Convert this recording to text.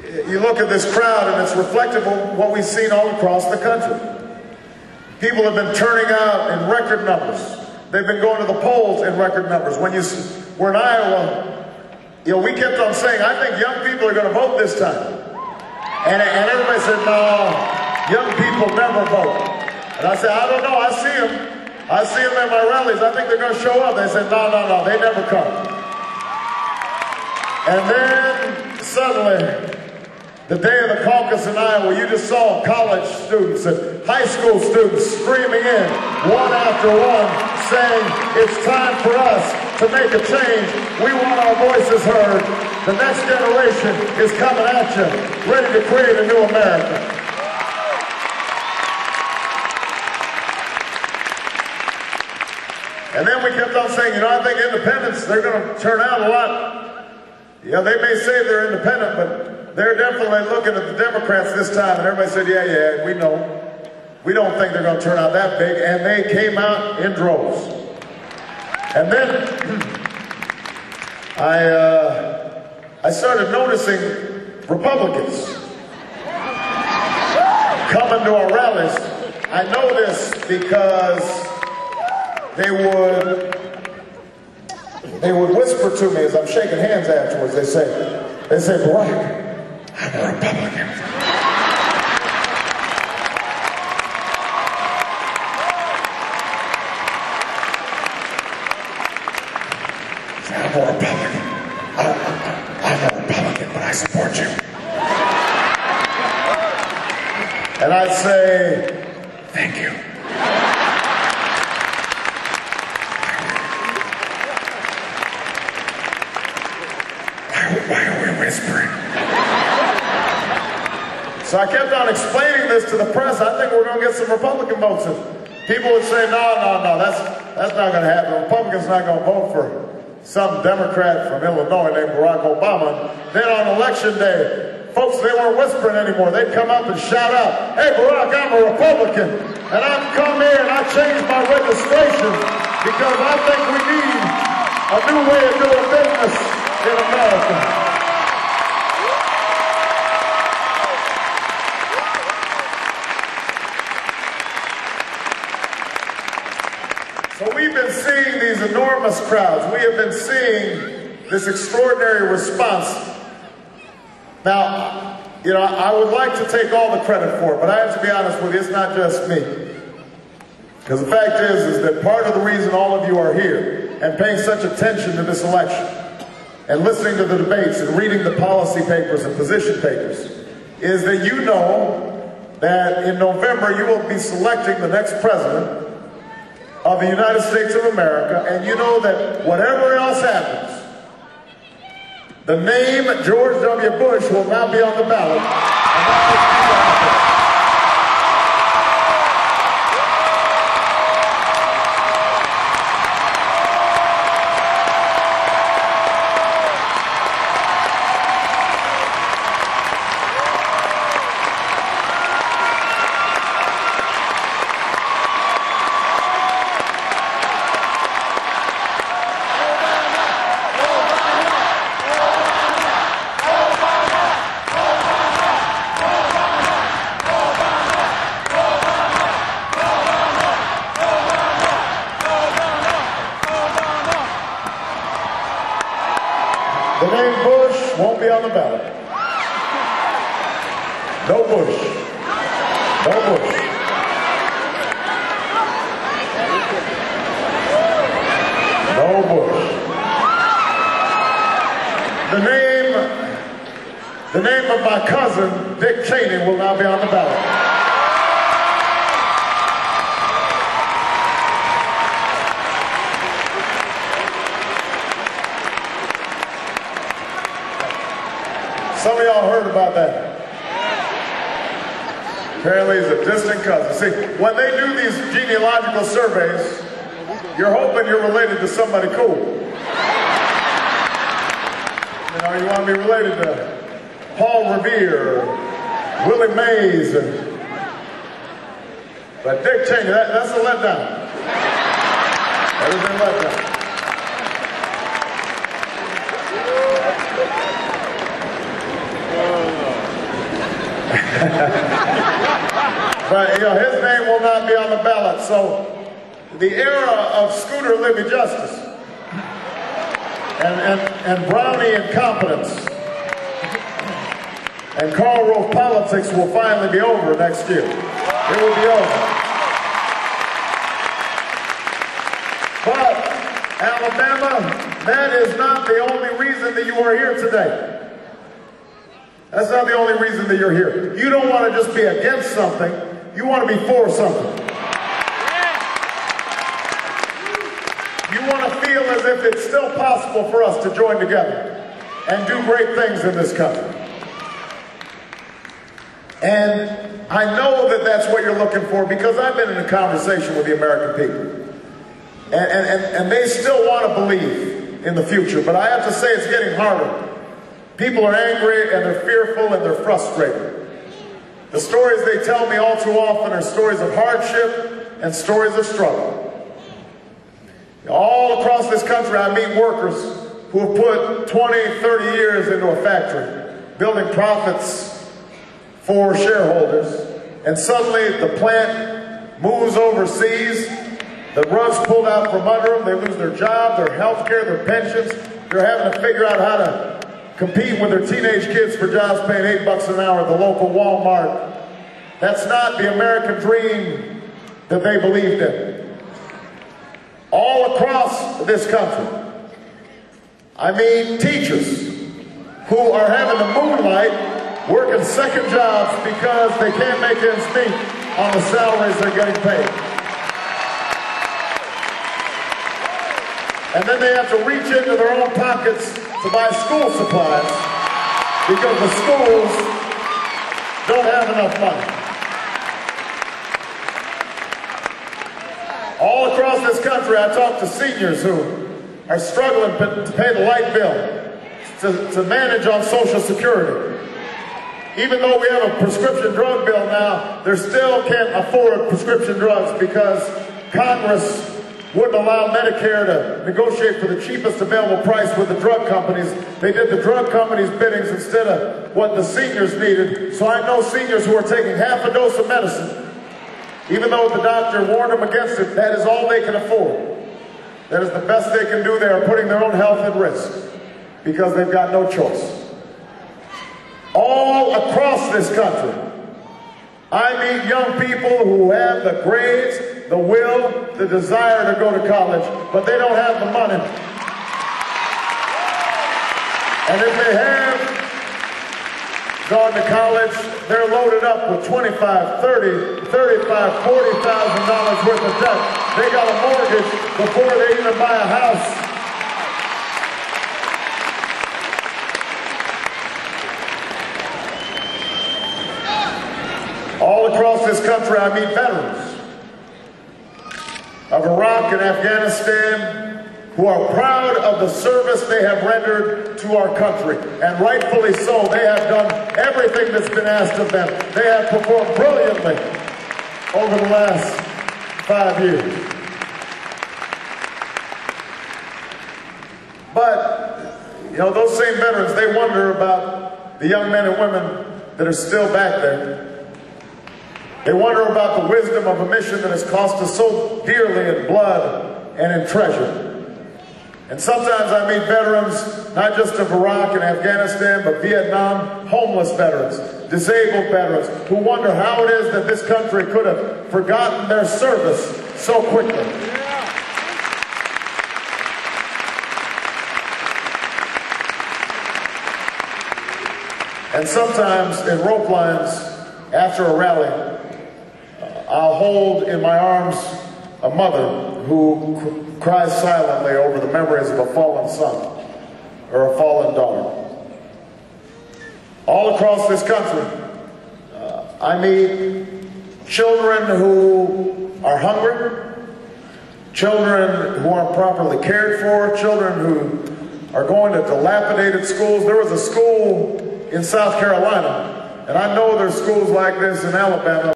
you look at this crowd and it's reflective of what we've seen all across the country. People have been turning out in record numbers. They've been going to the polls in record numbers. When we're in Iowa, we kept on saying, I think young people are going to vote this time. And everybody said, no, young people never vote. And I said, I don't know, I see them. I see them at my rallies. I think they're going to show up. They said, no, they never come. And then suddenly, the day of the caucus in Iowa, you just saw college students and high school students screaming in, one after one, saying, it's time for us to make a change. We want our voices heard. The next generation is coming at you, ready to create a new America. And then we kept on saying, I think independents, they're going to turn out a lot. Yeah, they may say they're independent, but they're definitely looking at the Democrats this time. And everybody said, yeah, we know. We don't think they're going to turn out that big. And they came out in droves. And then I started noticing Republicans coming to our rallies. I know this because they would whisper to me as I'm shaking hands afterwards. They say, Barack, I'm a Republican. I'm a Republican. I'm a Republican, but I support you. And I'd say, thank you. Why are we whispering? So I kept on explaining this to the press. I think we're going to get some Republican votes. And people would say, no, that's not going to happen. Republicans not going to vote for some Democrat from Illinois named Barack Obama. Then on election day, folks, they weren't whispering anymore. They'd come up and shout out, hey, Barack, I'm a Republican. And I've come here and I changed my registration because I think we need a new way of doing business in America. So we've been seeing these enormous crowds. We have been seeing this extraordinary response. Now, I would like to take all the credit for it, but I have to be honest with you, it's not just me. Because the fact is that part of the reason all of you are here and paying such attention to this election and listening to the debates and reading the policy papers and position papers is that you know that in November you will be selecting the next president of the United States of America, and you know that whatever else happens, the name George W. Bush will not be on the ballot. The name Bush won't be on the ballot. No Bush. No Bush. No Bush. The name of my cousin, Dick Cheney, will now be on the ballot. Some of y'all heard about that. Apparently he's a distant cousin. See, when they do these genealogical surveys, you're hoping you're related to somebody cool. You want to be related to Paul Revere, or Willie Mays, but Dick Cheney, that's a letdown. That is a letdown. But, you know, his name will not be on the ballot. So the era of Scooter Libby justice and Brownie incompetence and Karl Rove politics will finally be over next year. It will be over. But Alabama, that is not the only reason that you are here today. That's not the only reason that you're here. You don't want to just be against something, you want to be for something. You want to feel as if it's still possible for us to join together and do great things in this country. And I know that that's what you're looking for because I've been in a conversation with the American people. And they still want to believe in the future, but I have to say it's getting harder. People are angry and they're fearful and they're frustrated. The stories they tell me all too often are stories of hardship and stories of struggle. All across this country I meet workers who have put 20, 30 years into a factory, building profits for shareholders, and suddenly the plant moves overseas, the rug's pulled out from under them, they lose their job, their health care, their pensions, they're having to figure out how to compete with their teenage kids for jobs paying $8 an hour at the local Walmart. That's not the American dream that they believed in. All across this country, I mean teachers who are having to moonlight, working second jobs because they can't make ends meet on the salaries they're getting paid. And then they have to reach into their own pockets to buy school supplies because the schools don't have enough money. All across this country, I talk to seniors who are struggling to pay the light bill, to manage on Social Security. Even though we have a prescription drug bill now, they still can't afford prescription drugs because Congress wouldn't allow Medicare to negotiate for the cheapest available price with the drug companies. They did the drug companies' biddings instead of what the seniors needed. So I know seniors who are taking half a dose of medicine. Even though the doctor warned them against it, that is all they can afford. That is the best they can do. They are putting their own health at risk because they've got no choice. All across this country, I meet young people who have the grades, the will, the desire to go to college, but they don't have the money. And if they have gone to college, they're loaded up with $25, $30, $35, $40,000 worth of debt. They got a mortgage before they even buy a house. All across this country, I meet veterans of Iraq and Afghanistan who are proud of the service they have rendered to our country. And rightfully so, they have done everything that's been asked of them. They have performed brilliantly over the last 5 years. But, you know, those same veterans, they wonder about the young men and women that are still back there. They wonder about the wisdom of a mission that has cost us so dearly in blood and in treasure. And sometimes I meet veterans, not just of Iraq and Afghanistan, but Vietnam, homeless veterans, disabled veterans, who wonder how it is that this country could have forgotten their service so quickly. And sometimes in rope lines, after a rally, I'll hold in my arms a mother who cries silently over the memories of a fallen son or a fallen daughter. All across this country, I meet children who are hungry, children who aren't properly cared for, children who are going to dilapidated schools. There was a school in South Carolina, and I know there's schools like this in Alabama.